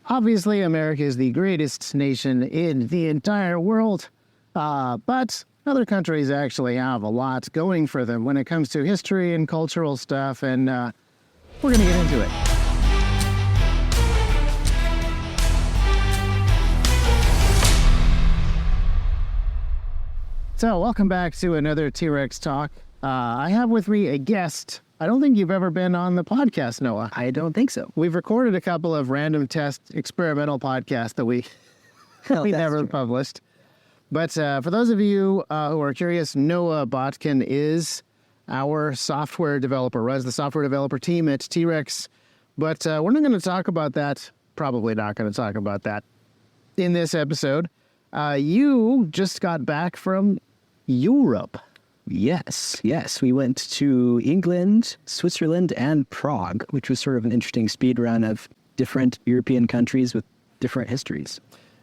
Obviously, America is the greatest nation in the entire world, but other countries actually have a lot going for them when it comes to history and cultural stuff, and we're going to get into it. So, welcome back to another T-Rex Talk. I have with me a guest. I don't think you've ever been on the podcast, Noah. I don't think so. We've recorded a couple of random test experimental podcasts that we never published. But for those of you who are curious, Noah Botkin is our software developer, runs the software developer team at T-Rex. But we're not going to talk about that, probably not going to talk about that in this episode. You just got back from Europe. Yes. We went to England, Switzerland, and Prague, which was sort of an interesting speed run of different European countries with different histories.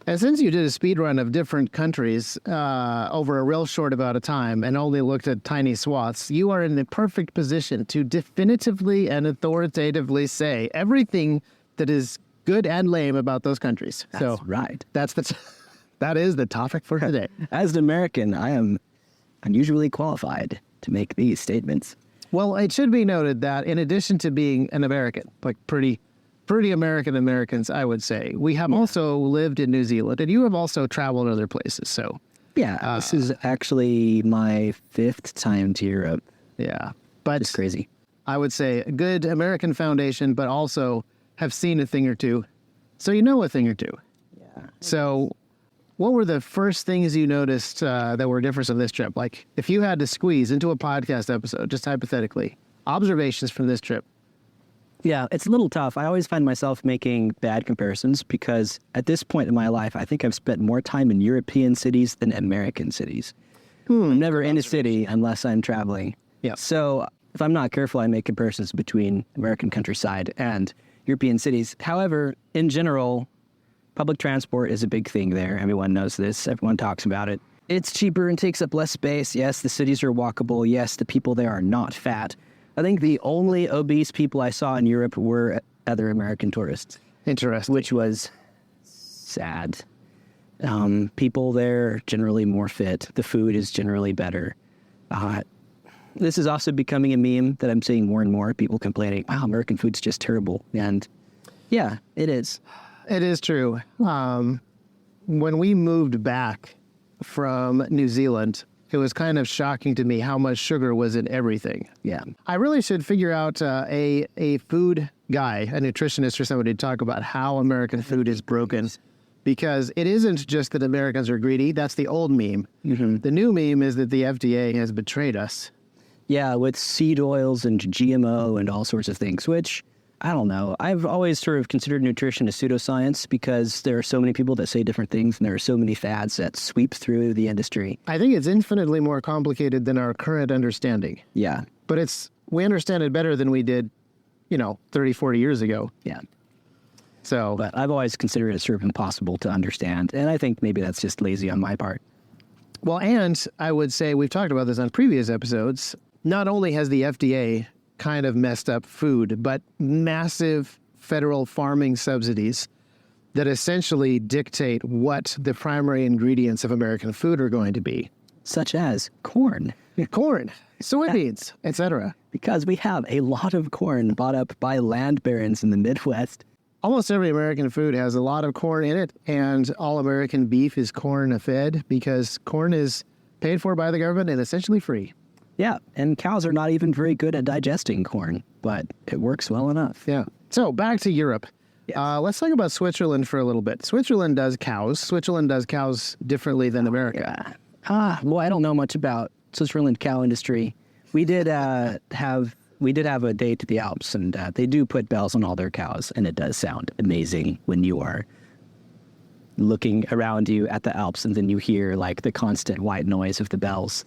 And since you did a speed run of different countries over a real short amount of time and only looked at tiny swaths, you are in the perfect position to definitively and authoritatively say everything that is good and lame about those countries. That's right. That is the topic for today. As an American, I am unusually qualified to make these statements. Well, it should be noted that in addition to being an American, like pretty American Americans, I would say, we have also lived in New Zealand, and you have also traveled other places. So, this is actually my 5th time to Europe. Yeah, but it's crazy. I would say a good American foundation, but also have seen a thing or two, so you know a thing or two. Yeah. So, what were the first things you noticed that were different on this trip? Like, if you had to squeeze into a podcast episode, just hypothetically, observations from this trip. Yeah, it's a little tough. I always find myself making bad comparisons because at this point in my life, I think I've spent more time in European cities than American cities. I'm never in a city unless I'm traveling. Yeah. So if I'm not careful, I make comparisons between American countryside and European cities. However, in general, public transport is a big thing there. Everyone knows this. Everyone talks about it. It's cheaper and takes up less space. Yes, the cities are walkable. Yes, the people there are not fat. I think the only obese people I saw in Europe were other American tourists. Interesting. Which was sad. People there are generally more fit. The food is generally better. This is also becoming a meme that I'm seeing more and more. People complaining, wow, American food's just terrible. And yeah, it is. It is true. When we moved back from New Zealand, it was kind of shocking to me how much sugar was in everything. Yeah. I really should figure out a food guy, a nutritionist or somebody to talk about how American food is broken. Because it isn't just that Americans are greedy. That's the old meme. Mm-hmm. The new meme is that the FDA has betrayed us. Yeah, with seed oils and GMO and all sorts of things, which, I don't know. I've always sort of considered nutrition a pseudoscience because there are so many people that say different things and there are so many fads that sweep through the industry. I think it's infinitely more complicated than our current understanding. Yeah. But we understand it better than we did, 30, 40 years ago. Yeah. So, but I've always considered it sort of impossible to understand. And I think maybe that's just lazy on my part. Well, and I would say we've talked about this on previous episodes. Not only has the FDA kind of messed up food, but massive federal farming subsidies that essentially dictate what the primary ingredients of American food are going to be. Such as corn. Corn, soybeans, etc. Because we have a lot of corn bought up by land barons in the Midwest. Almost every American food has a lot of corn in it, and all American beef is corn-fed because corn is paid for by the government and essentially free. Yeah, and cows are not even very good at digesting corn, but it works well enough. Yeah. So back to Europe. Yes. Let's talk about Switzerland for a little bit. Switzerland does cows differently than America. Yeah. Well, I don't know much about Switzerland cow industry. We did have a day to the Alps, and they do put bells on all their cows, and it does sound amazing when you are looking around you at the Alps, and then you hear like the constant white noise of the bells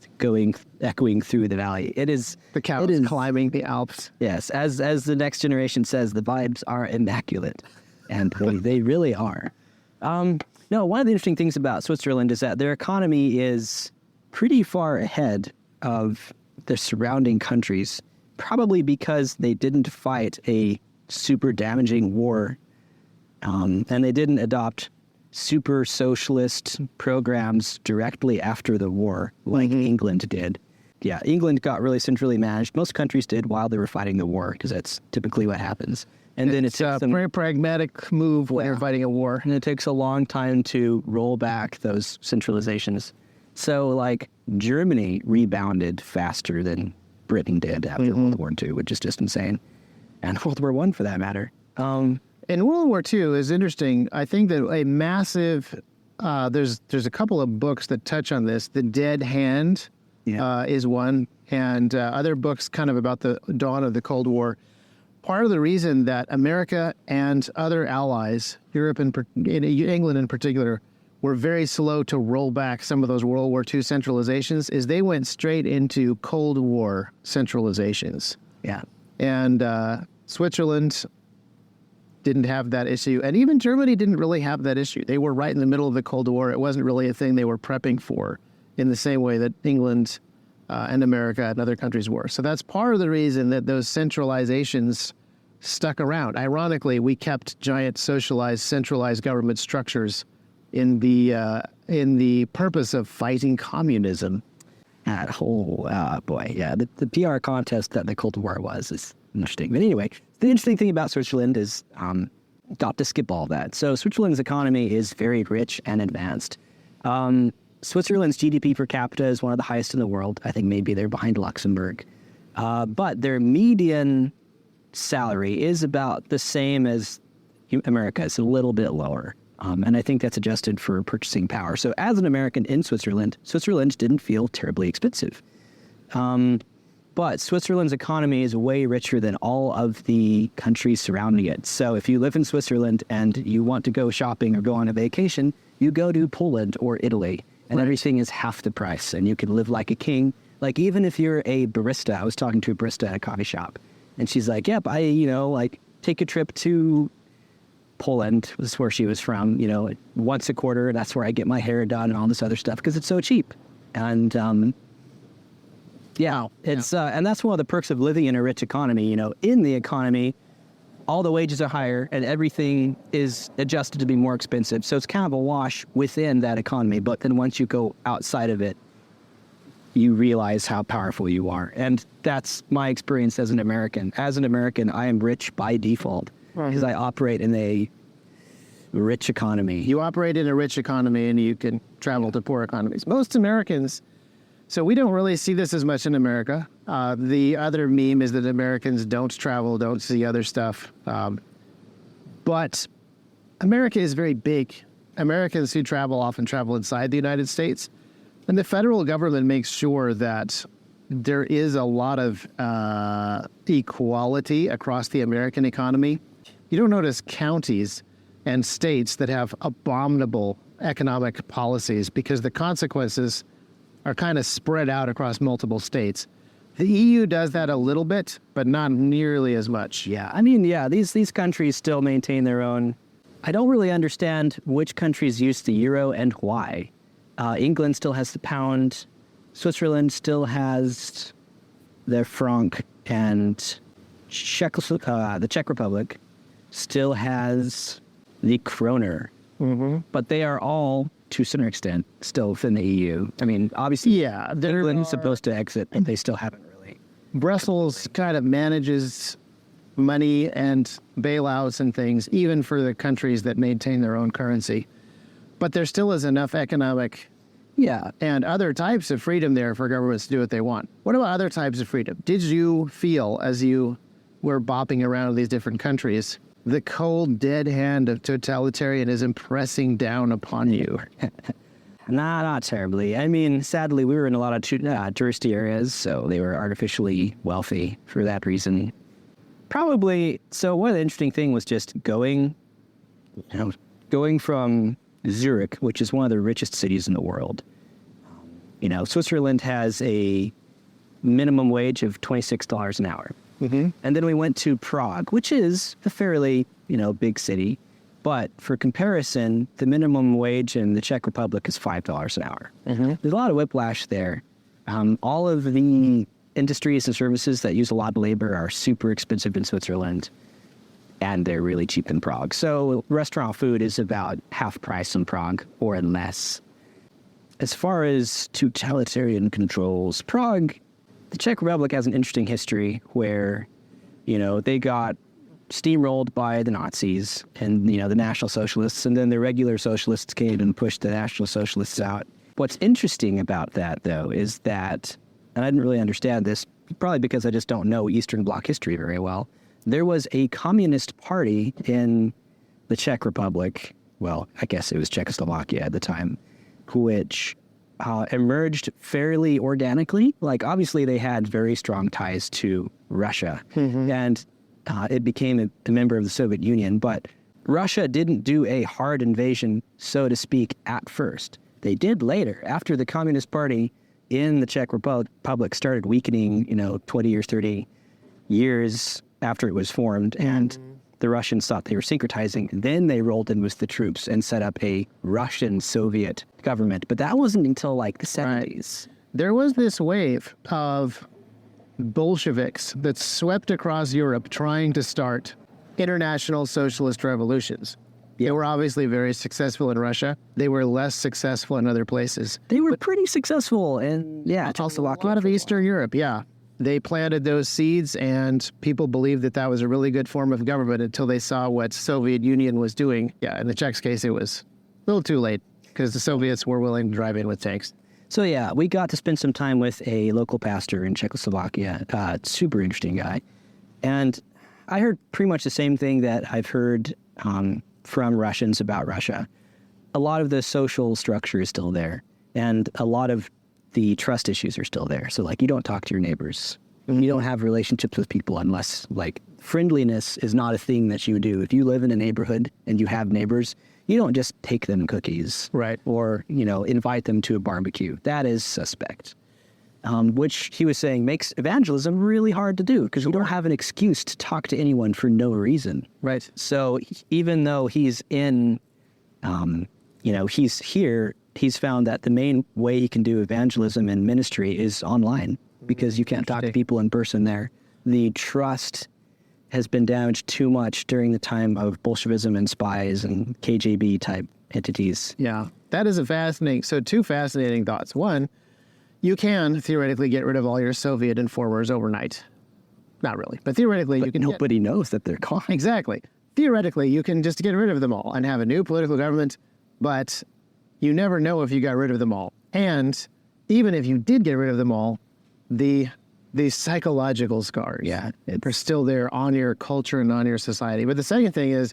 echoing through the valley. It is the cows climbing the Alps. Yes, as the next generation says, the vibes are immaculate, and they really are. No, one of the interesting things about Switzerland is that their economy is pretty far ahead of the surrounding countries, probably because they didn't fight a super damaging war And they didn't adopt super socialist programs directly after the war like England did. Yeah, England got really centrally managed. Most countries did while they were fighting the war, because that's typically what happens. And then it's a very pragmatic move when you're fighting a war. And it takes a long time to roll back those centralizations. So, like, Germany rebounded faster than Britain did after World War II, which is just insane. And World War I, for that matter. In World War II is interesting. I think that a massive, there's a couple of books that touch on this. The Dead Hand is one, and other books kind of about the dawn of the Cold War. Part of the reason that America and other allies, Europe and England in particular, were very slow to roll back some of those World War II centralizations is they went straight into Cold War centralizations. Yeah. And Switzerland didn't have that issue. And even Germany didn't really have that issue. They were right in the middle of the Cold War. It wasn't really a thing they were prepping for in the same way that England and America and other countries were. So that's part of the reason that those centralizations stuck around. Ironically, we kept giant socialized, centralized government structures in the purpose of fighting communism. That whole, boy, yeah, the PR contest that the Cold War was is interesting. But anyway, the interesting thing about Switzerland is, got to skip all that. So Switzerland's economy is very rich and advanced. Switzerland's GDP per capita is one of the highest in the world. I think maybe they're behind Luxembourg. But their median salary is about the same as America. It's a little bit lower. And I think that's adjusted for purchasing power. So as an American in Switzerland, Switzerland didn't feel terribly expensive. But Switzerland's economy is way richer than all of the countries surrounding it. So if you live in Switzerland and you want to go shopping or go on a vacation, you go to Poland or Italy, and everything is half the price, and you can live like a king. Like, even if you're a barista, I was talking to a barista at a coffee shop, and she's like, yep, I take a trip to Poland, this is where she was from, once a quarter. That's where I get my hair done and all this other stuff because it's so cheap. And it's and that's one of the perks of living in a rich economy. In the economy, all the wages are higher and everything is adjusted to be more expensive. So it's kind of a wash within that economy. But then once you go outside of it, you realize how powerful you are. And that's my experience as an American. As an American, I am rich by default. Because I operate in a rich economy. You operate in a rich economy and you can travel to poor economies. Most Americans, so we don't really see this as much in America. The other meme is that Americans don't travel, don't see other stuff. But America is very big. Americans who travel often travel inside the United States. And the federal government makes sure that there is a lot of equality across the American economy. You don't notice counties and states that have abominable economic policies because the consequences are kind of spread out across multiple states. The EU does that a little bit, but not nearly as much. Yeah, I mean, these countries still maintain their own. I don't really understand which countries use the euro and why. England still has the pound. Switzerland still has their franc, and the Czech Republic still has the kroner. But they are all, to a certain extent, still within the EU. I mean, obviously, England's supposed to exit, but they still haven't really. Brussels kind of manages money and bailouts and things, even for the countries that maintain their own currency. But there still is enough economic and other types of freedom there for governments to do what they want. What about other types of freedom? Did you feel, as you were bopping around these different countries, the cold, dead hand of totalitarianism pressing down upon you? Nah, not terribly. I mean, sadly, we were in a lot of touristy areas, so they were artificially wealthy for that reason. Probably, so one of the interesting thing was just going from Zurich, which is one of the richest cities in the world. Switzerland has a minimum wage of $26 an hour. And then we went to Prague, which is a fairly, big city. But for comparison, the minimum wage in the Czech Republic is $5 an hour. There's a lot of whiplash there. All of the industries and services that use a lot of labor are super expensive in Switzerland. and they're really cheap in Prague. So restaurant food is about half price in Prague or less. As far as totalitarian controls, Prague, the Czech Republic has an interesting history where, they got steamrolled by the Nazis and, the National Socialists, and then the regular socialists came and pushed the National Socialists out. What's interesting about that, though, is that, and I didn't really understand this, probably because I just don't know Eastern Bloc history very well, there was a communist party in the Czech Republic, well, I guess it was Czechoslovakia at the time, which emerged fairly organically. Like, obviously, they had very strong ties to Russia, and it became a member of the Soviet Union. But Russia didn't do a hard invasion, so to speak, at first. They did later, after the Communist Party in the Czech Republic started weakening, 20 years, 30 years after it was formed, and the Russians thought they were syncretizing. Then they rolled in with the troops and set up a Russian-Soviet government. But that wasn't until like the 70s. There was this wave of Bolsheviks that swept across Europe trying to start international socialist revolutions. They were obviously very successful in Russia. They were less successful in other places. They were pretty successful in, Czechoslovakia. A lot of Eastern Europe, yeah. They planted those seeds, and people believed that that was a really good form of government until they saw what Soviet Union was doing. Yeah, in the Czechs' case, it was a little too late because the Soviets were willing to drive in with tanks. So, yeah, we got to spend some time with a local pastor in Czechoslovakia, super interesting guy. And I heard pretty much the same thing that I've heard from Russians about Russia. A lot of the social structure is still there, and a lot of the trust issues are still there. So, like, you don't talk to your neighbors. You don't have relationships with people unless, like, friendliness is not a thing that you do. If you live in a neighborhood and you have neighbors, you don't just take them cookies. Right. Or, invite them to a barbecue. That is suspect. Which he was saying makes evangelism really hard to do because you don't have an excuse to talk to anyone for no reason. Right. So even though he's in, he's here, he's found that the main way he can do evangelism and ministry is online because you can't talk to people in person there. The trust has been damaged too much during the time of Bolshevism and spies and KGB type entities. Yeah, that is two fascinating thoughts. One, you can theoretically get rid of all your Soviet informers overnight. Not really, but theoretically you can. Nobody knows that they're gone. Exactly. Theoretically, you can just get rid of them all and have a new political government, but you never know if you got rid of them all. And even if you did get rid of them all, the psychological scars are still there on your culture and on your society. But the second thing is,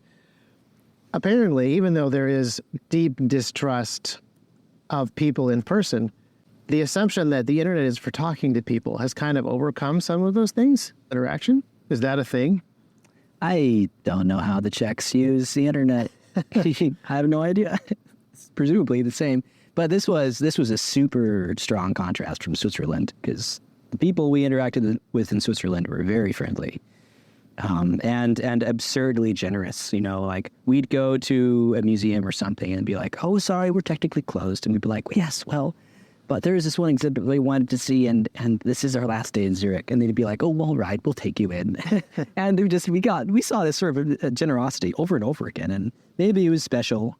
apparently, even though there is deep distrust of people in person, the assumption that the internet is for talking to people has kind of overcome some of those things. Interaction? Is that a thing? I don't know how the Czechs use the internet. I have no idea. It's presumably the same. But this was a super strong contrast from Switzerland because the people we interacted with in Switzerland were very friendly and absurdly generous. Like we'd go to a museum or something and be like, oh, sorry, we're technically closed. And we'd be like, well, yes, well, but there is this one exhibit we wanted to see, and this is our last day in Zurich. And they'd be like, oh, well, all right, we'll take you in. And we saw this sort of a generosity over and over again. And maybe it was special.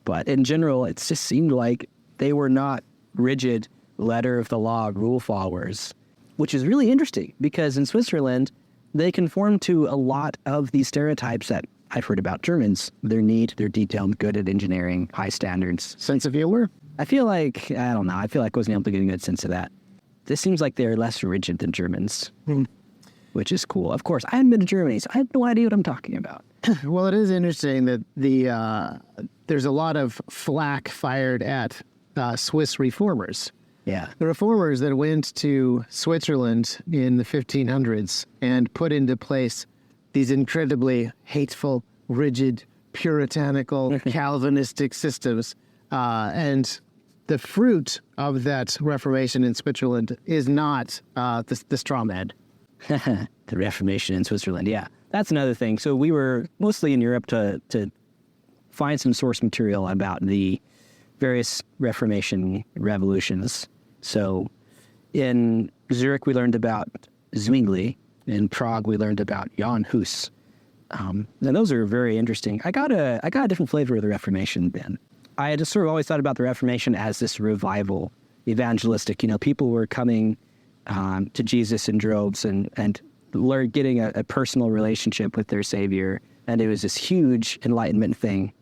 But in general, it just seemed like they were not rigid letter of the law rule followers, which is really interesting because in Switzerland, they conform to a lot of these stereotypes that I've heard about Germans. They're neat, they're detailed, good at engineering, high standards. Sense of humor? I feel like I wasn't able to get a good sense of that. This seems like they're less rigid than Germans, which is cool. Of course, I haven't been to Germany, so I have no idea what I'm talking about. Well, it is interesting that there's a lot of flack fired at Swiss reformers. Yeah. The reformers that went to Switzerland in the 1500s and put into place these incredibly hateful, rigid, puritanical, Calvinistic systems. And the fruit of that Reformation in Switzerland is not the straw man. The Reformation in Switzerland, yeah. That's another thing. So we were mostly in Europe to find some source material about the various Reformation revolutions. So in Zurich, we learned about Zwingli. In Prague, we learned about Jan Hus. And those are very interesting. I got a different flavor of the Reformation then. I had just sort of always thought about the Reformation as this revival, evangelistic. People were coming to Jesus in droves and getting a personal relationship with their Savior. And it was this huge enlightenment thing.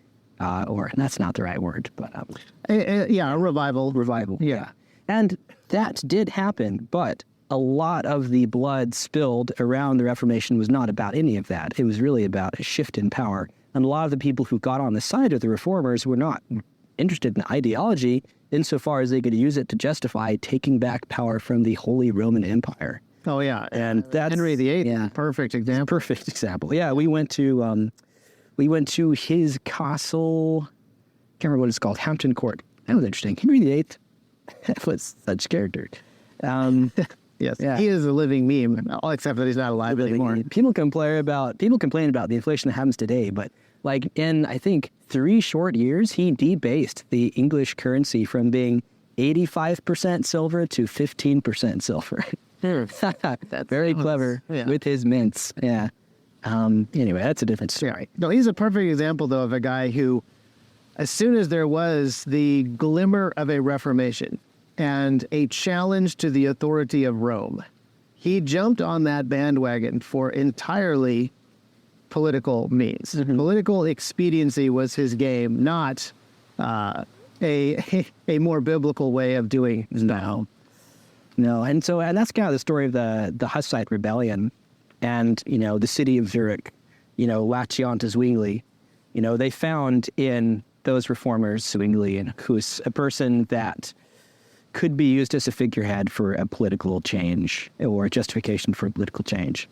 Or that's not the right word, but a revival. Revival. Yeah. And that did happen, but a lot of the blood spilled around the Reformation was not about any of that. It was really about a shift in power. And a lot of the people who got on the side of the reformers were not interested in ideology insofar as they could use it to justify taking back power from the Holy Roman Empire. Oh, yeah. And that's Henry VIII, perfect example. Perfect example. Yeah, we went to his castle. Can't remember what it's called. Hampton Court. That was interesting. Henry VIII was such a character. Yes, yeah. He is a living meme, all except that he's not alive anymore. People complain about the inflation that happens today, but like in, I think, 3 short years, he debased the English currency from being 85% silver to 15% silver. That's very clever with his mints. Yeah. Anyway, that's a different story. No, he's a perfect example, though, of a guy who, as soon as there was the glimmer of a Reformation and a challenge to the authority of Rome, he jumped on that bandwagon for entirely political means. Mm-hmm. Political expediency was his game, not a more biblical way of doing stuff. No, and that's kind of the story of the Hussite rebellion, and the city of Zurich, Latiant Zwingli, they found in those reformers Zwingli and Hus a person that could be used as a figurehead for a political change or a justification for a political change,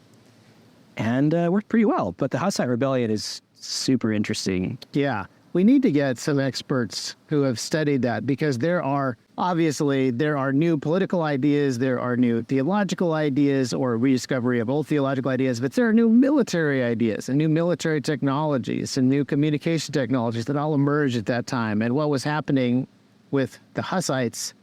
and worked pretty well. But the Hussite rebellion is super interesting. Yeah. We need to get some experts who have studied that, because there are new political ideas, there are new theological ideas or rediscovery of old theological ideas, but there are new military ideas and new military technologies and new communication technologies that all emerged at that time. And what was happening with the Hussites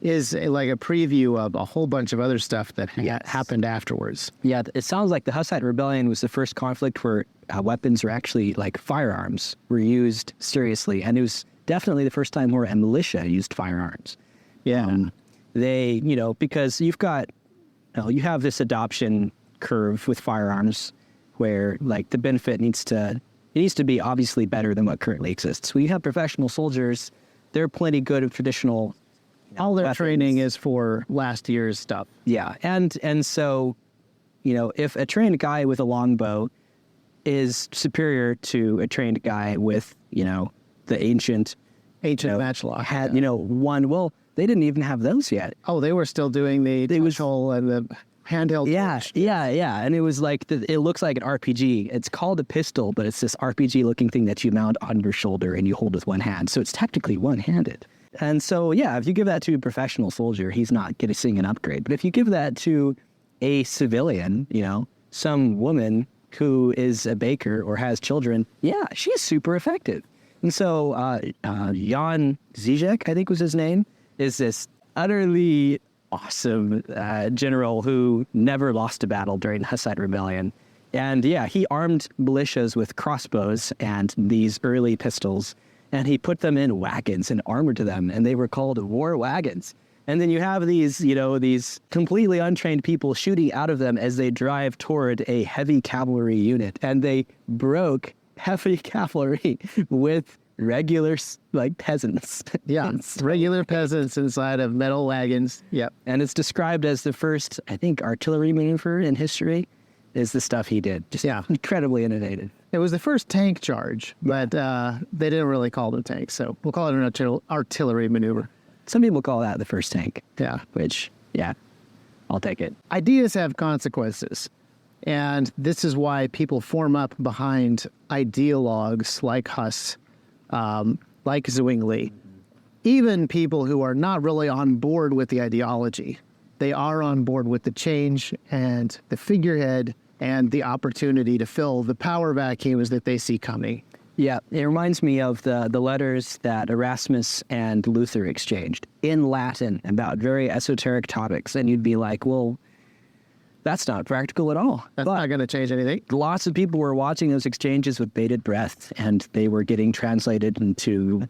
is like a preview of a whole bunch of other stuff that happened afterwards. Yeah, it sounds like the Hussite rebellion was the first conflict where weapons were actually, like firearms, were used seriously. And it was definitely the first time where a militia used firearms. Yeah. They, because you have this adoption curve with firearms where, like, the benefit needs to be obviously better than what currently exists. When you have professional soldiers, they're plenty good at traditional all their training is for last year's stuff. Yeah. And so, if a trained guy with a longbow is superior to a trained guy with, the ancient matchlock. Well, they didn't even have those yet. Oh, they were still doing the touch-hole and the handheld. Yeah. And it was like, it looks like an RPG. It's called a pistol, but it's this RPG-looking thing that you mount on your shoulder and you hold with one hand. So it's technically one-handed. And so, if you give that to a professional soldier, he's not getting an upgrade. But if you give that to a civilian, some woman who is a baker or has children, she's super effective. And so Jan Zizek, I think was his name, is this utterly awesome general who never lost a battle during the Hussite rebellion. And he armed militias with crossbows and these early pistols. And he put them in wagons and armored them, and they were called war wagons. And then you have these completely untrained people shooting out of them as they drive toward a heavy cavalry unit. And they broke heavy cavalry with regular, peasants. Yeah, regular peasants inside of metal wagons. Yep. And it's described as the first, I think, artillery maneuver in history is the stuff he did. Just incredibly innovative. It was the first tank charge, but they didn't really call it a tank, so we'll call it an artillery maneuver. Some people call that the first tank. Yeah. Which, I'll take it. Ideas have consequences, and this is why people form up behind ideologues like Huss, like Zwingli. Even people who are not really on board with the ideology, they are on board with the change and the figurehead and the opportunity to fill the power vacuums that they see coming. Yeah, it reminds me of the letters that Erasmus and Luther exchanged in Latin about very esoteric topics. And you'd be like, well, that's not practical at all. That's not going to change anything. Lots of people were watching those exchanges with bated breath, and they were getting translated into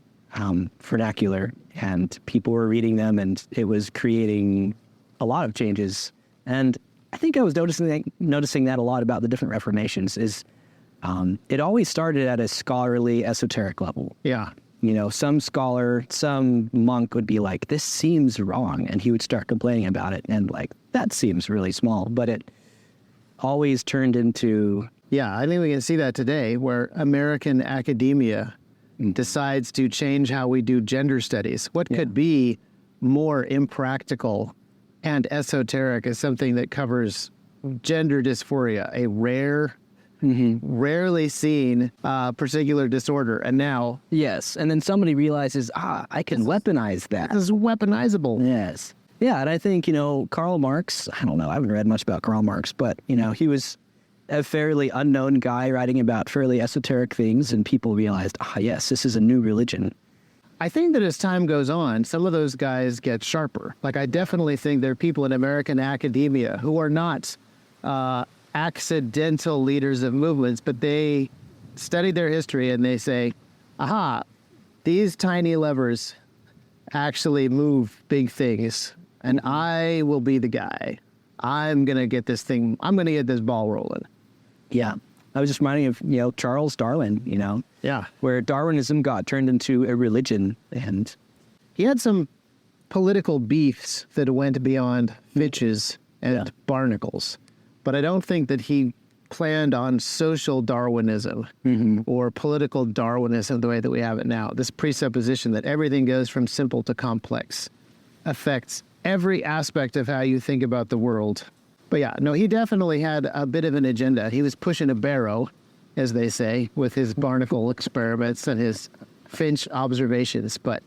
vernacular, and people were reading them, and it was creating a lot of changes. And I think I was noticing that a lot about the different Reformations is it always started at a scholarly, esoteric level. Yeah. You know, some scholar, some monk would be like, this seems wrong. And he would start complaining about it. And like, that seems really small. But it always turned into... Yeah, I think we can see that today where American academia decides to change how we do gender studies. What could be more impractical and esoteric as something that covers gender dysphoria, a rarely seen particular disorder. And now... Yes, and then somebody realizes, I can weaponize that. This is weaponizable. Yes. Yeah, and I think, Karl Marx, I don't know, I haven't read much about Karl Marx, but, he was a fairly unknown guy writing about fairly esoteric things, and people realized, yes, this is a new religion. I think that as time goes on, some of those guys get sharper. Like, I definitely think there are people in American academia who are not accidental leaders of movements, but they study their history and they say, aha, these tiny levers actually move big things, and I will be the guy. I'm going to get this ball rolling. Yeah. I was just reminding of, Charles Darwin, Yeah. where Darwinism got turned into a religion, and he had some political beefs that went beyond Fitches and barnacles. But I don't think that he planned on social Darwinism or political Darwinism the way that we have it now. This presupposition that everything goes from simple to complex affects every aspect of how you think about the world. But yeah, no, he definitely had a bit of an agenda. He was pushing a barrow, as they say, with his barnacle experiments and his finch observations. But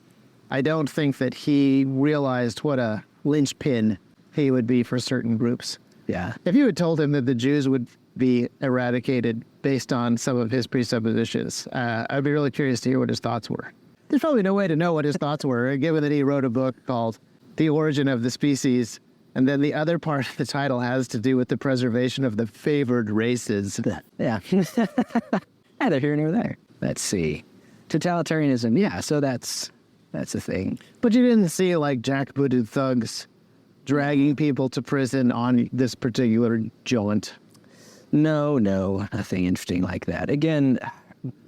I don't think that he realized what a linchpin he would be for certain groups. yeah. If you had told him that the Jews would be eradicated based on some of his presuppositions, I'd be really curious to hear what his thoughts were. There's probably no way to know what his thoughts were, given that he wrote a book called The Origin of the Species, and then the other part of the title has to do with the preservation of the favored races. Yeah. Neither here nor there. Let's see. Totalitarianism. Yeah, so that's a thing. But you didn't see, like, jackbooted thugs dragging people to prison on this particular jaunt. No, nothing interesting like that. Again,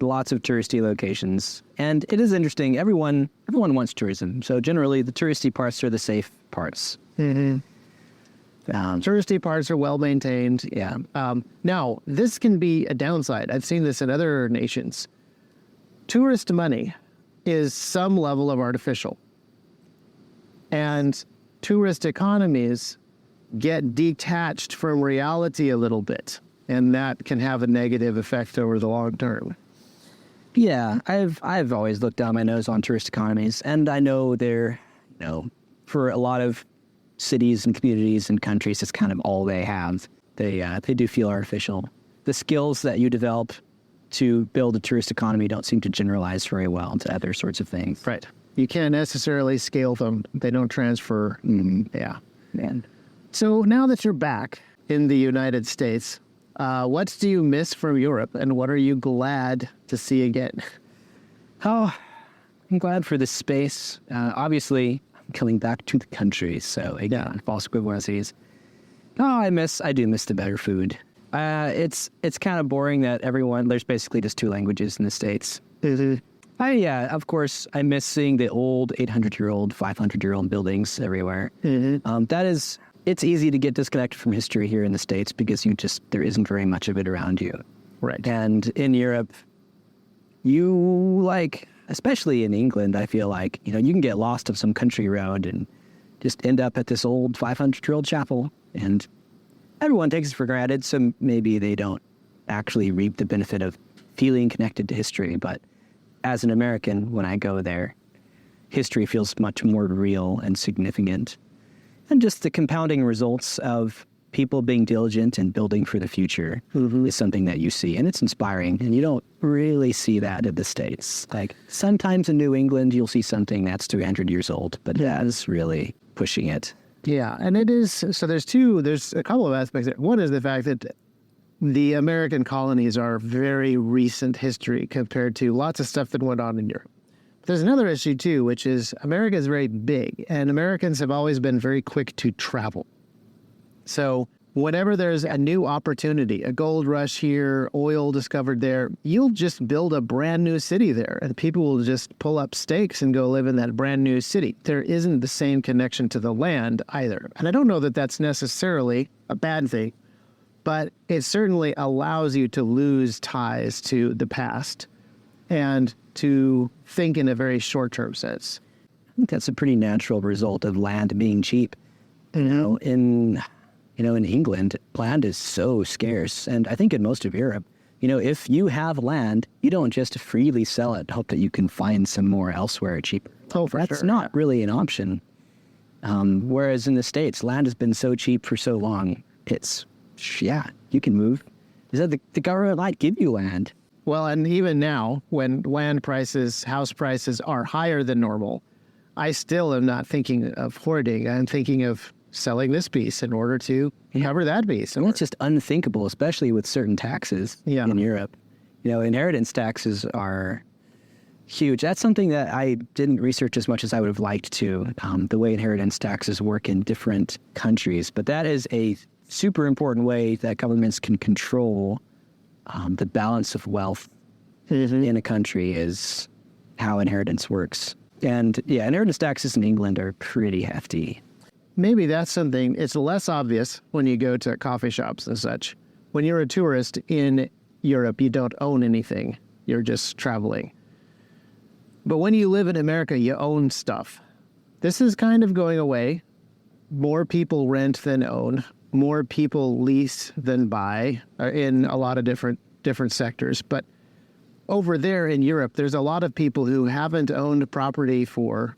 lots of touristy locations. And it is interesting. Everyone wants tourism. So generally, the touristy parts are the safe parts. Mm-hmm. Touristy parts are well maintained. Yeah. Now, this can be a downside. I've seen this in other nations. Tourist money is some level of artificial. And tourist economies get detached from reality a little bit. And that can have a negative effect over the long term. Yeah, I've always looked down my nose on tourist economies, and I know they're, for a lot of cities and communities and countries, it's kind of all they have. They do feel artificial. The skills that you develop to build a tourist economy don't seem to generalize very well to other sorts of things. Right. You can't necessarily scale them. They don't transfer. Mm-hmm. Yeah. Man. So now that you're back in the United States, what do you miss from Europe, and what are you glad to see again? Oh, I'm glad for this space. Obviously, I'm coming back to the country, so again, false equivalencies. Oh, I do miss the better food. It's kind of boring that there's basically just two languages in the States. Of course, I miss seeing the old 800-year-old, 500-year-old buildings everywhere. Mm-hmm. It's easy to get disconnected from history here in the States because there isn't very much of it around you. Right. And in Europe, especially in England, I feel like, you can get lost on some country road and just end up at this old 500-year-old chapel. And everyone takes it for granted, so maybe they don't actually reap the benefit of feeling connected to history. But as an American, when I go there, history feels much more real and significant. And just the compounding results of people being diligent and building for the future is something that you see. And it's inspiring. And you don't really see that in the States. Like, sometimes in New England, you'll see something that's 300 years old. But that's really pushing it. Yeah, and it is, so there's a couple of aspects there. One is the fact that the American colonies are very recent history compared to lots of stuff that went on in Europe. There's another issue too, which is America is very big, and Americans have always been very quick to travel. So whenever there's a new opportunity, a gold rush here, oil discovered there, you'll just build a brand new city there, and people will just pull up stakes and go live in that brand new city. There isn't the same connection to the land either. And I don't know that that's necessarily a bad thing, but it certainly allows you to lose ties to the past and to think in a very short-term sense. I think that's a pretty natural result of land being cheap. In England, land is so scarce, and I think in most of Europe, if you have land, you don't just freely sell it, hope that you can find some more elsewhere cheaper. That's not really an option. Whereas in the States, land has been so cheap for so long, you can move. Is that the government might give you land? Well, and even now, when land prices, house prices are higher than normal, I still am not thinking of hoarding. I'm thinking of selling this piece in order to cover that piece. And that's just unthinkable, especially with certain taxes in Europe. Inheritance taxes are huge. That's something that I didn't research as much as I would have liked to, the way inheritance taxes work in different countries. But that is a super important way that governments can control the balance of wealth in a country, is how inheritance works. And inheritance taxes in England are pretty hefty. Maybe that's something, it's less obvious when you go to coffee shops and such. When you're a tourist in Europe, you don't own anything. You're just traveling. But when you live in America, you own stuff. This is kind of going away. More people rent than own. More people lease than buy in a lot of different sectors. But over there in Europe, there's a lot of people who haven't owned property for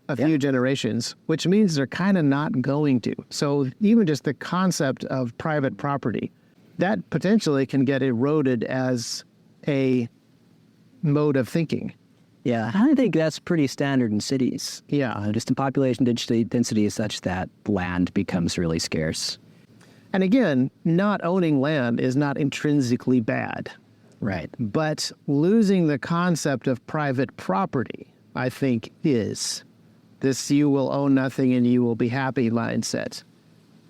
a few generations, which means they're kind of not going to. So even just the concept of private property, that potentially can get eroded as a mode of thinking. Yeah, I think that's pretty standard in cities. Yeah. Just the population density is such that land becomes really scarce. And again, not owning land is not intrinsically bad. Right. But losing the concept of private property, I think, is this "you will own nothing and you will be happy" mindset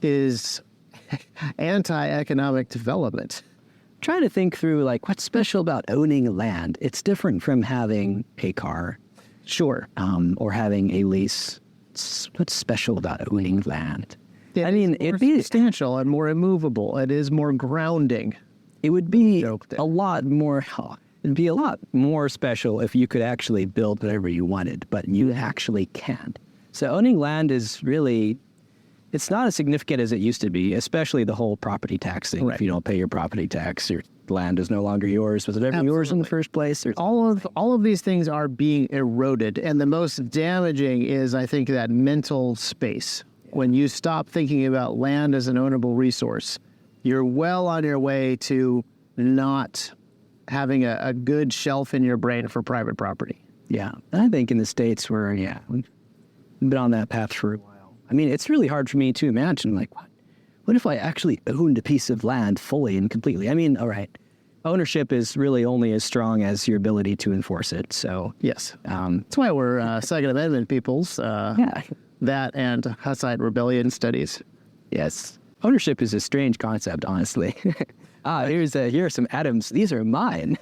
is anti-economic development. Trying to think through, what's special about owning land. It's different from having a car. Sure. Or having a lease. What's special about owning land? It'd be substantial and more immovable. It is more grounding. It would be a lot more. It'd be a lot more special if you could actually build whatever you wanted, but you actually can't. So owning land is really, it's not as significant as it used to be, especially the whole property tax thing. Right. If you don't pay your property tax, your land is no longer yours. Was it ever yours in the first place? All of these things are being eroded, and the most damaging is, I think, that mental space. When you stop thinking about land as an ownable resource, you're well on your way to not having a good shelf in your brain for private property. Yeah. I think in the States we've been on that path for a while. It's really hard for me to imagine, what if I actually owned a piece of land fully and completely? All right, ownership is really only as strong as your ability to enforce it. So yes. That's why we're Second Amendment peoples. That and Hussite rebellion studies. Yes. Ownership is a strange concept, honestly. Here are some atoms. These are mine.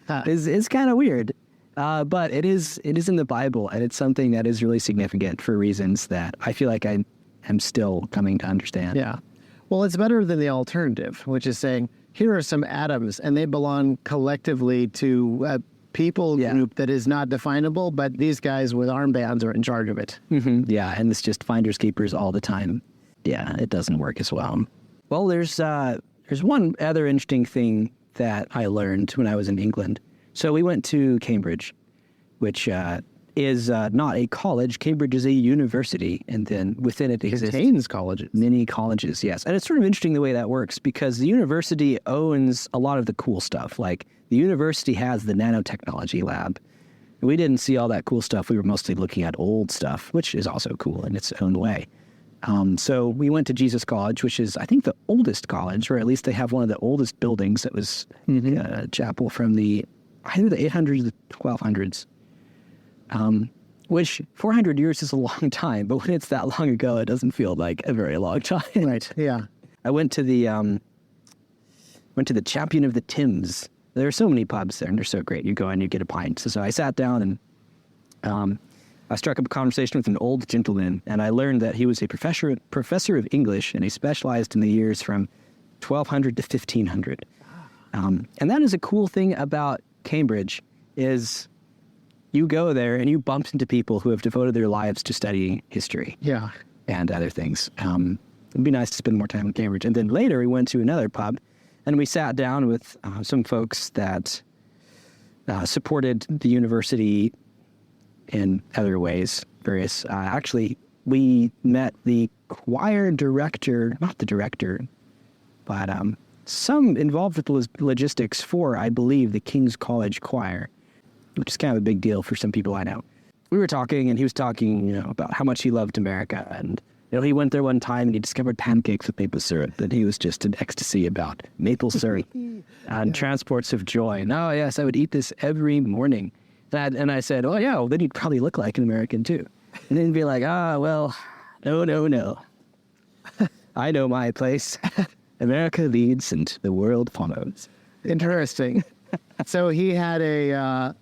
It's kind of weird. But it is in the Bible, and it's something that is really significant for reasons that I feel like I am still coming to understand. Yeah. Well, it's better than the alternative, which is saying, here are some atoms, and they belong collectively to a people group that is not definable, but these guys with armbands are in charge of it. Mm-hmm. Yeah, and it's just finders keepers all the time. Yeah, it doesn't work as well. Well, there's one other interesting thing that I learned when I was in England. So we went to Cambridge, which is not a college. Cambridge is a university, and then within it contains colleges. Many colleges, yes. And it's sort of interesting the way that works, because the university owns a lot of the cool stuff. Like, the university has the nanotechnology lab. We didn't see all that cool stuff. We were mostly looking at old stuff, which is also cool in its own way. So we went to Jesus College, which is, I think, the oldest college, or at least they have one of the oldest buildings. That was a chapel from either the 800s or the 1200s, which 400 years is a long time, but when it's that long ago, it doesn't feel like a very long time. Right, yeah. I went to the Champion of the Thames. There are so many pubs there, and they're so great. You go in, you get a pint. So I sat down and I struck up a conversation with an old gentleman, and I learned that he was a professor of English, and he specialized in the years from 1200 to 1500. And that is a cool thing about Cambridge, is you go there and you bump into people who have devoted their lives to studying history. Yeah. And other things. It'd be nice to spend more time in Cambridge. And then later we went to another pub, and we sat down with some folks that supported the university in other ways, various. Actually, we met the choir director, not the director, but some involved with the logistics for, I believe, the King's College Choir, which is kind of a big deal for some people I know. We were talking, and he was talking, about how much he loved America, and he went there one time and he discovered pancakes with maple syrup, and he was just in ecstasy about maple syrup and transports of joy. And oh yes, I would eat this every morning. And I said, oh yeah, well then you'd probably look like an American too. And then he'd be like, well, no. I know my place. America leads and the world follows. Interesting. So he had a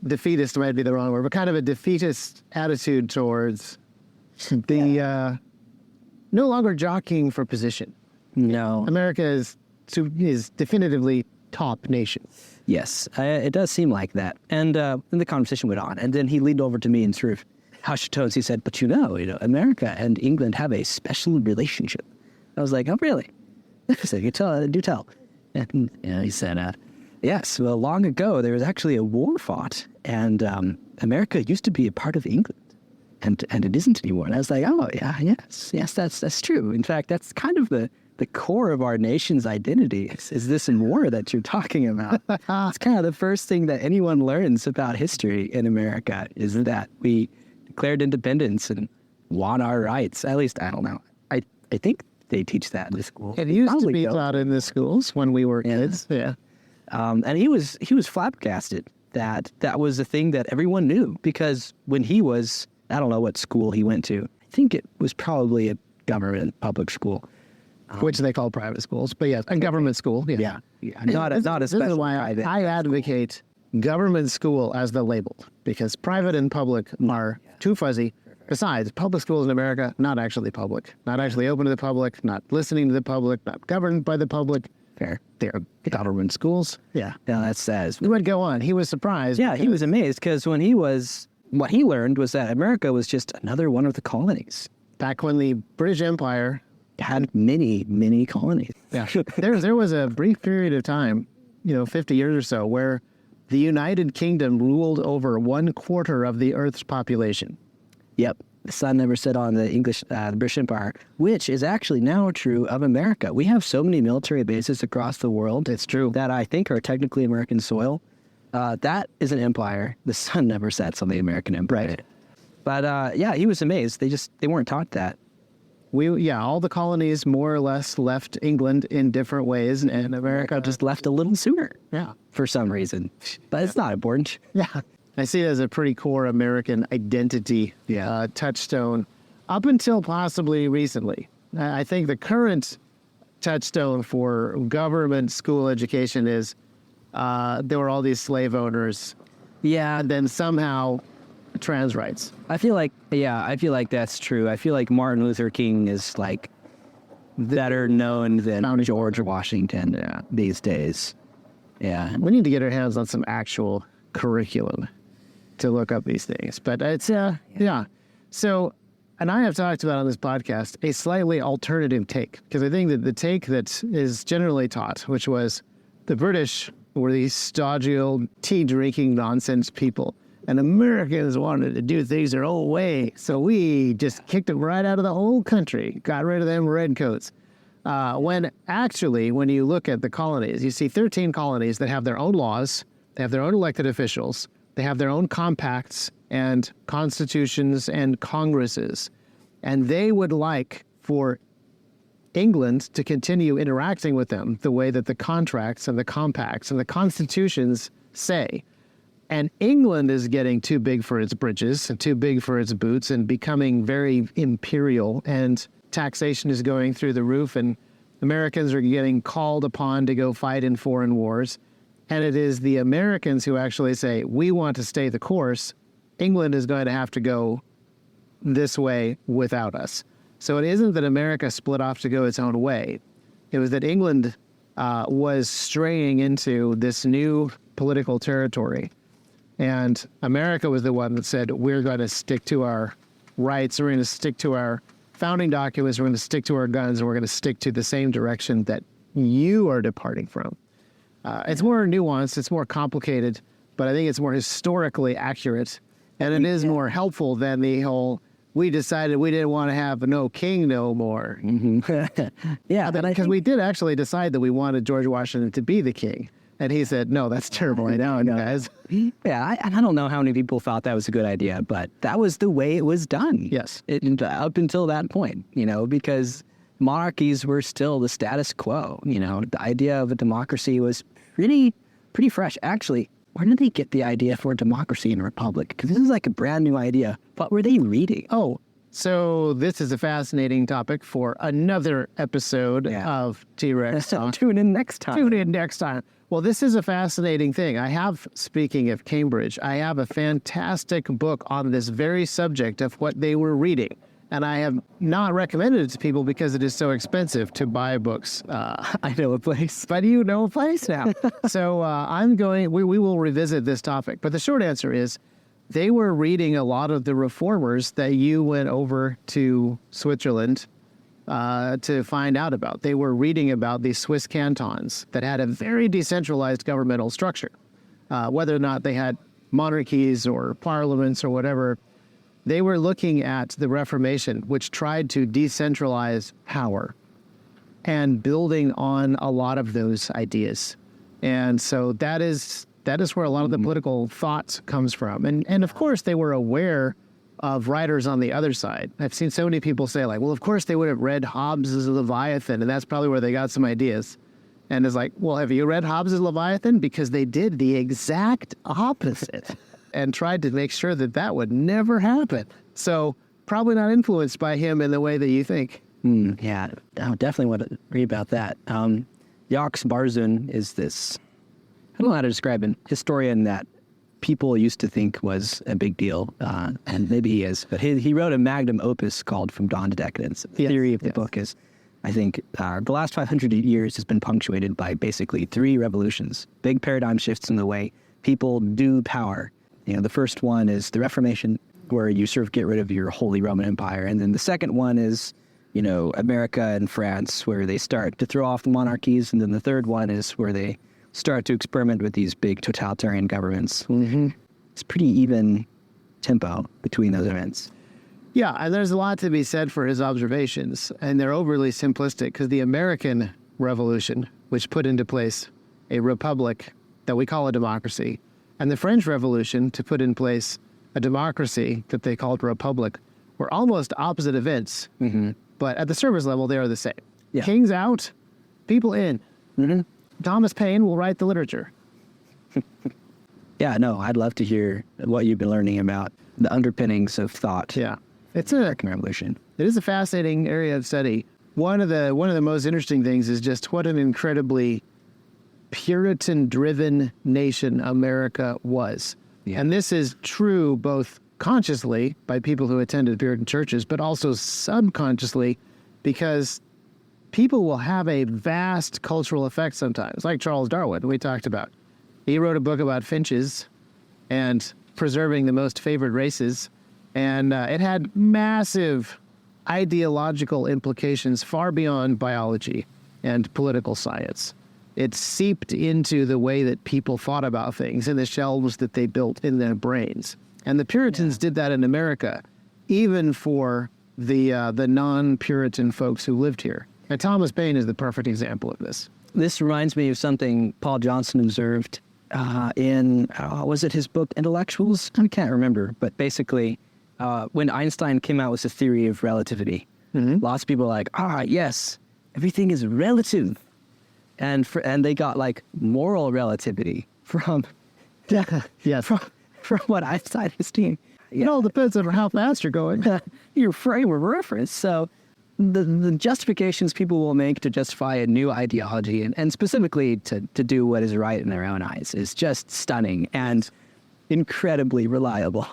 defeatist, might be the wrong word, but kind of a defeatist attitude towards the no longer jockeying for position. No. America is definitively top nation. Yes, it does seem like that. And then the conversation went on. And then he leaned over to me in sort of hushed tones. He said, but America and England have a special relationship. I was like, oh, really? I said, do tell. And he said, yes, well, long ago, there was actually a war fought. And America used to be a part of England. And it isn't anymore. And I was like, oh, yeah, yes, that's true. In fact, that's kind of the core of our nation's identity is this war that you're talking about. It's kind of the first thing that anyone learns about history in America is that we declared independence and won our rights. At least, I don't know. I think they teach that in the school. It used to be taught in the schools when we were kids. Yeah. And he was flabbergasted that was a thing that everyone knew, because when he was, I don't know what school he went to. I think it was probably a government public school. Which they call private schools, but yes, a government school. Yeah. Not a special This is why I advocate government school as the label, because private and public are too fuzzy. Besides, public schools in America, not actually public, not actually open to the public, not listening to the public, not governed by the public. Fair. They're government schools. Yeah. No, that's sad. We would go on. He was surprised. Yeah, he was amazed, because what he learned was that America was just another one of the colonies. Back when the British Empire had many, many colonies. Yeah. There was a brief period of time, 50 years or so, where the United Kingdom ruled over 1/4 of the Earth's population. Yep. The sun never set on the British Empire, which is actually now true of America. We have so many military bases across the world. It's true. That I think are technically American soil. That is an empire. The sun never sets on the American empire. Right. But he was amazed. They weren't taught that. All the colonies more or less left England in different ways, and America just left a little sooner. Yeah. For some reason. But it's not important. Yeah. I see it as a pretty core American identity touchstone up until possibly recently. I think the current touchstone for government school education is there were all these slave owners. Yeah. And then somehow trans rights. I feel like that's true. I feel like Martin Luther King is like better known than George Washington these days. Yeah. We need to get our hands on some actual curriculum to look up these things. But it's, So, and I have talked about on this podcast a slightly alternative take, because I think that the take that is generally taught, which was the British were these stodgy old tea-drinking nonsense people, and Americans wanted to do things their own way, so we just kicked them right out of the whole country, got rid of them redcoats. When you look at the colonies, you see 13 colonies that have their own laws, they have their own elected officials, they have their own compacts and constitutions and congresses. And they would like for England to continue interacting with them the way that the contracts and the compacts and the constitutions say. And England is getting too big for its britches and too big for its boots and becoming very imperial, and taxation is going through the roof, and Americans are getting called upon to go fight in foreign wars. And it is the Americans who actually say, we want to stay the course. England is going to have to go this way without us. So it isn't that America split off to go its own way. It was that England was straying into this new political territory. And America was the one that said, we're going to stick to our rights, we're going to stick to our founding documents, we're going to stick to our guns, and we're going to stick to the same direction that you are departing from. It's more nuanced, it's more complicated, but I think it's more historically accurate, and it is more helpful than the whole, we decided we didn't want to have no king no more. Yeah. Because we did actually decide that we wanted George Washington to be the king. And he said, no, that's terrible. I know, guys. Yeah, I don't know how many people thought that was a good idea, but that was the way it was done. Yes. Up until that point, because monarchies were still the status quo. The idea of a democracy was pretty fresh. Actually, where did they get the idea for a democracy and a republic? Because this is like a brand new idea. What were they reading? Oh, so this is a fascinating topic for another episode of T-Rex Talk. Tune in next time. Well, this is a fascinating thing. Speaking of Cambridge, I have a fantastic book on this very subject of what they were reading. And I have not recommended it to people because it is so expensive to buy books. I know a place. But you know a place now. So we will revisit this topic. But the short answer is, they were reading a lot of the reformers that you went over to Switzerland to find out about. They were reading about the Swiss cantons that had a very decentralized governmental structure. Whether or not they had monarchies or parliaments or whatever, they were looking at the Reformation, which tried to decentralize power and building on a lot of those ideas. And so that is where a lot of the political thoughts comes from. And of course, they were aware of writers on the other side. I've seen so many people say, like, well, of course they would have read Hobbes' Leviathan, and that's probably where they got some ideas. And it's like, well, have you read Hobbes' Leviathan? Because they did the exact opposite and tried to make sure that would never happen. So probably not influenced by him in the way that you think. Yeah, I definitely want to read about that. Jacques Barzun is this, I don't know how to describe him, historian that people used to think was a big deal, and maybe he is. But he wrote a magnum opus called From Dawn to Decadence. The theory of the book is, I think, the last 500 years has been punctuated by basically 3 revolutions, big paradigm shifts in the way people do power. The first one is the Reformation, where you sort of get rid of your Holy Roman Empire. And then the second one is, America and France, where they start to throw off the monarchies. And then the third one is where they start to experiment with these big totalitarian governments. Mm-hmm. It's pretty even tempo between those events. Yeah, and there's a lot to be said for his observations, and they're overly simplistic because the American Revolution, which put into place a republic that we call a democracy, and the French Revolution to put in place a democracy that they called a republic, were almost opposite events. Mm-hmm. But at the surface level, they are the same. Yeah. Kings out, people in. Mm-hmm. Thomas Paine will write the literature. Yeah, no, I'd love to hear what you've been learning about the underpinnings of thought. Yeah, it's the American Revolution. It is a fascinating area of study. One of the most interesting things is just what an incredibly Puritan-driven nation America was. Yeah. And this is true both consciously by people who attended Puritan churches, but also subconsciously because people will have a vast cultural effect sometimes, like Charles Darwin, we talked about. He wrote a book about finches and preserving the most favored races, and it had massive ideological implications far beyond biology and political science. It seeped into the way that people thought about things and the shelves that they built in their brains. And the Puritans did that in America, even for the non-Puritan folks who lived here. And Thomas Paine is the perfect example of this. This reminds me of something Paul Johnson observed was it his book Intellectuals? I can't remember, but basically when Einstein came out with the theory of relativity, lots of people are like, yes, everything is relative. And they got like moral relativity from Yes. from what Einstein has seen. It all depends on how fast you're going. Your frame of reference. So the justifications people will make to justify a new ideology and specifically to do what is right in their own eyes is just stunning and incredibly reliable.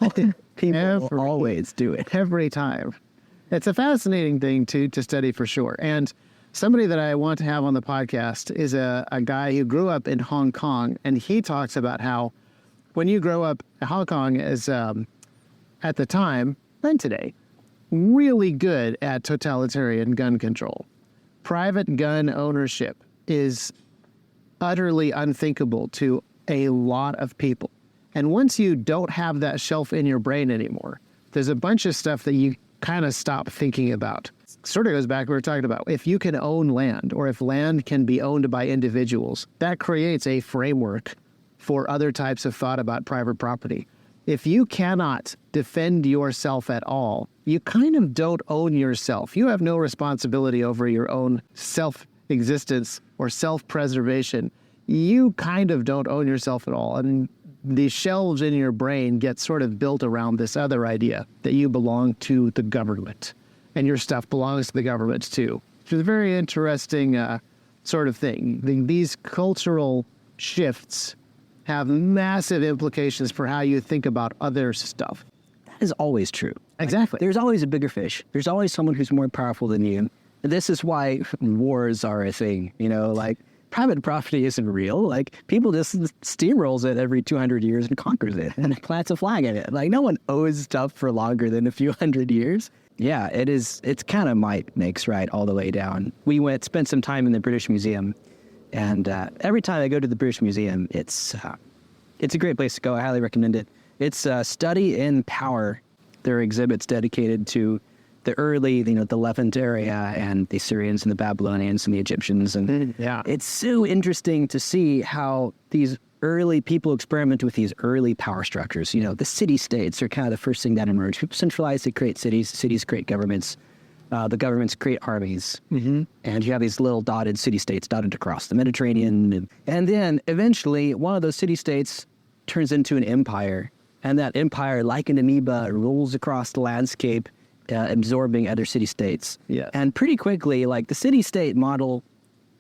People will always do it. Every time. It's a fascinating thing to study for sure. And somebody that I want to have on the podcast is a guy who grew up in Hong Kong, and he talks about how when you grow up, Hong Kong is, at the time and today, really good at totalitarian gun control. Private gun ownership is utterly unthinkable to a lot of people. And once you don't have that shelf in your brain anymore, there's a bunch of stuff that you kind of stop thinking about. Sort of goes back to what we were talking about. If you can own land, or if land can be owned by individuals, that creates a framework for other types of thought about private property. If you cannot defend yourself at all, you kind of don't own yourself. You have no responsibility over your own self-existence or self-preservation. You kind of don't own yourself at all. And the shelves in your brain get sort of built around this other idea that you belong to the government and your stuff belongs to the government too, which is a very interesting sort of thing. These cultural shifts have massive implications for how you think about other stuff. That is always true. Exactly. There's always a bigger fish. There's always someone who's more powerful than you. This is why wars are a thing, like private property isn't real. Like people just steamrolls it every 200 years and conquers it and plants a flag in it. Like no one owes stuff for longer than a few hundred years. Yeah, it is. It's kind of might makes right all the way down. We spent some time in the British Museum, and every time I go to the British Museum, it's a great place to go. I highly recommend it. It's a study in power. There are exhibits dedicated to the early, the Levant area and the Assyrians and the Babylonians and the Egyptians. And it's so interesting to see how these early people experiment with these early power structures. The city-states are kind of the first thing that emerge. People centralize, they create cities. Cities create governments. The governments create armies. And you have these little dotted city-states dotted across the Mediterranean. And then eventually one of those city-states turns into an empire. And that empire, like an amoeba, rolls across the landscape, absorbing other city-states. Yeah. And pretty quickly, the city-state model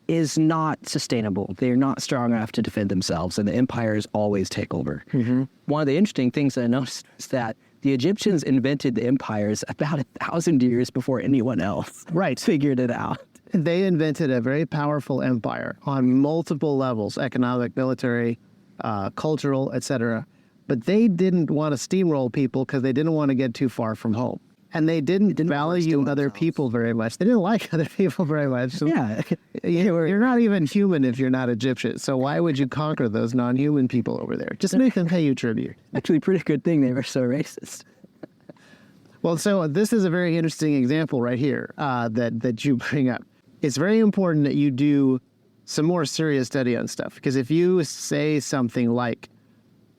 is not sustainable. They're not strong enough to defend themselves, and the empires always take over. One of the interesting things that I noticed is that the Egyptians invented the empires about 1,000 years before anyone else figured it out. They invented a very powerful empire on multiple levels, economic, military, cultural, etc. But they didn't want to steamroll people because they didn't want to get too far from home. And they didn't value other people very much. They didn't like other people very much. So you're not even human if you're not Egyptian. So why would you conquer those non-human people over there? Just make them pay you tribute. Actually, pretty good thing they were so racist. Well, so this is a very interesting example right here that you bring up. It's very important that you do some more serious study on stuff. Because if you say something like,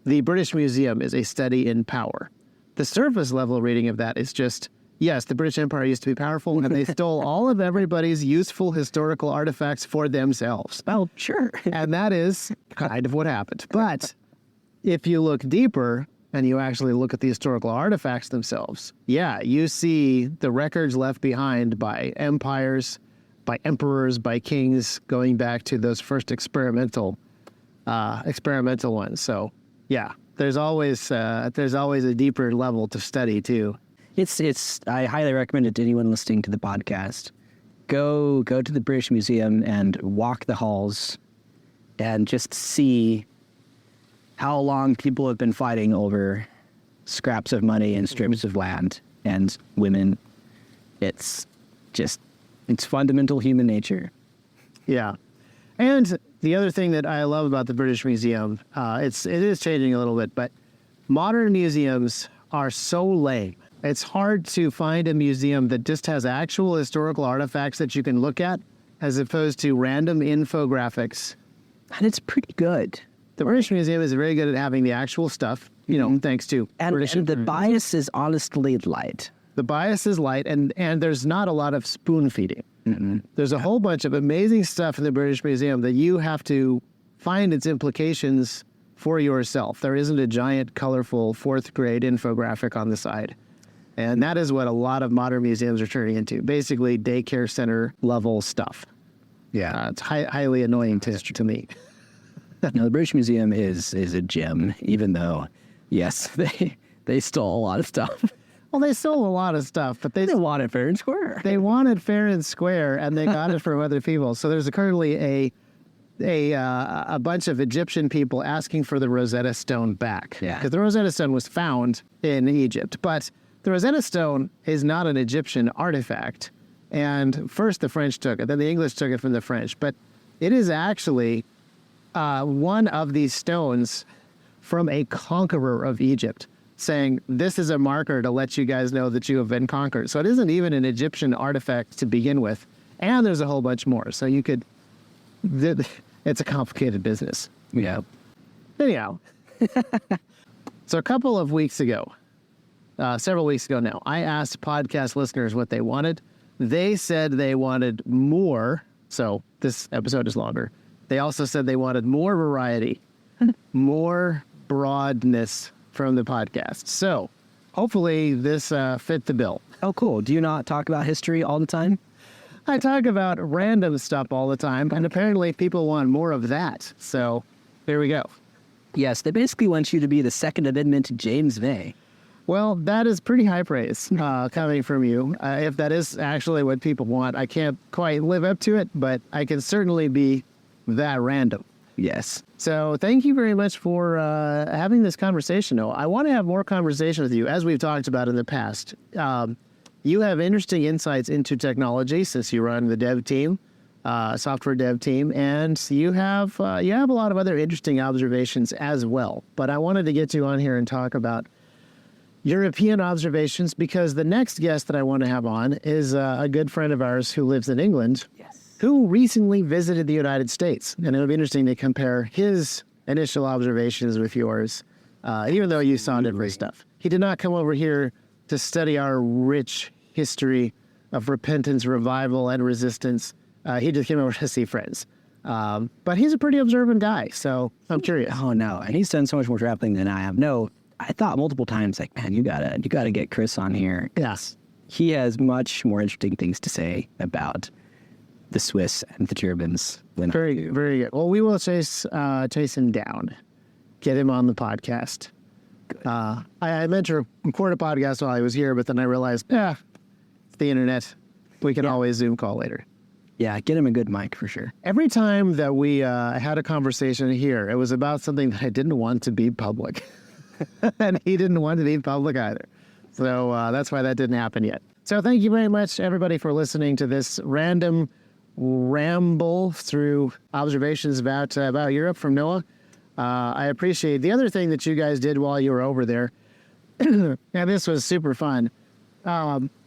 the British Museum is a study in power, the surface level reading of that is just, yes, the British Empire used to be powerful and they stole all of everybody's useful historical artifacts for themselves. Well, sure. And that is kind of what happened. But if you look deeper and you actually look at the historical artifacts themselves, you see the records left behind by empires, by emperors, by kings, going back to those first experimental ones. So, there's always a deeper level to study too. I highly recommend it to anyone listening to the podcast. Go to the British Museum and walk the halls and just see how long people have been fighting over scraps of money and strips of land and women. It's fundamental human nature. Yeah. And the other thing that I love about the British Museum, it is changing a little bit, but modern museums are so lame. It's hard to find a museum that just has actual historical artifacts that you can look at, as opposed to random infographics. And it's pretty good. The British Museum is very good at having the actual stuff. thanks to And the bias is honestly light. The bias is light, and there's not a lot of spoon feeding. Mm-hmm. There's a whole bunch of amazing stuff in the British Museum that you have to find its implications for yourself. There isn't a giant, colorful fourth grade infographic on the side. And that is what a lot of modern museums are turning into. Basically, daycare center level stuff. Yeah. It's highly annoying to me. No, the British Museum is a gem, even though, yes, they stole a lot of stuff. Well, they stole a lot of stuff, but they wanted fair and square. They wanted fair and square, and they got it from other people. So there's currently a bunch of Egyptian people asking for the Rosetta Stone back. Yeah. Because the Rosetta Stone was found in Egypt, but the Rosetta Stone is not an Egyptian artifact. And first the French took it, then the English took it from the French. But it is actually one of these stones from a conqueror of Egypt, saying, this is a marker to let you guys know that you have been conquered. So it isn't even an Egyptian artifact to begin with. And there's a whole bunch more. So you could, it's a complicated business. Yeah. Anyhow, so a couple of weeks ago, several weeks ago now, I asked podcast listeners what they wanted. They said they wanted more. So this episode is longer. They also said they wanted more variety, more broadness from the podcast. So hopefully this fit the bill. Oh, cool. Do you not talk about history all the time? I talk about random stuff all the time, and apparently people want more of that. So there we go. Yes, they basically want you to be the Second Amendment to James May. Well, that is pretty high praise coming from you. If that is actually what people want, I can't quite live up to it, but I can certainly be that random. Yes. So thank you very much for having this conversation, Noah. I want to have more conversation with you, as we've talked about in the past. You have interesting insights into technology since you run the dev team, software dev team, and you have a lot of other interesting observations as well. But I wanted to get you on here and talk about European observations, because the next guest that I want to have on is a good friend of ours who lives in England, Yes. who recently visited the United States. And it'll be interesting to compare his initial observations with yours, even though you saw different stuff. He did not come over here to study our rich history of repentance, revival, and resistance. He just came over to see friends. But he's a pretty observant guy, so I'm curious. Oh, no. And he's done so much more traveling than I have. No, I thought multiple times, like, man, you gotta get Chris on here. Yes. He has much more interesting things to say about the Swiss and the Germans than I Very, do. very good. Well, we will chase him down, get him on the podcast. I meant to record a podcast while I was here, but then I realized, it's the internet. We can always Zoom call later. Yeah, get him a good mic for sure. Every time that we had a conversation here, it was about something that I didn't want to be public. And he didn't want to be public either. So that's why that didn't happen yet. So thank you very much, everybody, for listening to this random ramble through observations about Europe from Noah. I appreciate the other thing that you guys did while you were over there. And this was super fun.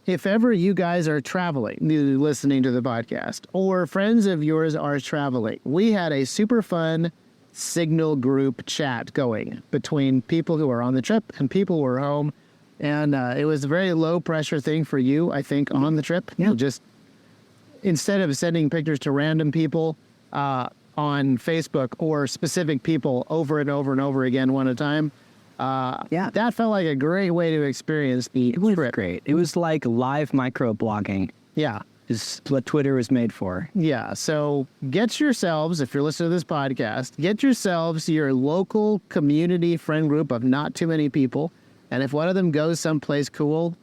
If ever you guys are traveling, listening to the podcast, or friends of yours are traveling, we had a super fun Signal group chat going between people who are on the trip and people who are home. And it was a very low pressure thing for you, I think, on the trip. Yeah. Just instead of sending pictures to random people on Facebook or specific people over and over and over again one at a time, that felt like a great way to experience the It was trip. great. It was like live micro-blogging Yeah. is what Twitter was made for. Yeah, so get yourselves, if you're listening to this podcast, get yourselves your local community friend group of not too many people. And if one of them goes someplace cool,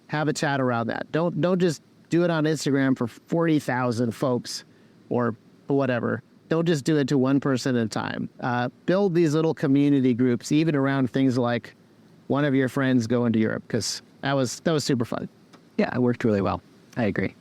have a chat around that. Don't just do it on Instagram for 40,000 folks or whatever. Don't just do it to one person at a time. Build these little community groups, even around things like one of your friends going to Europe, because that was super fun. Yeah, it worked really well. I agree.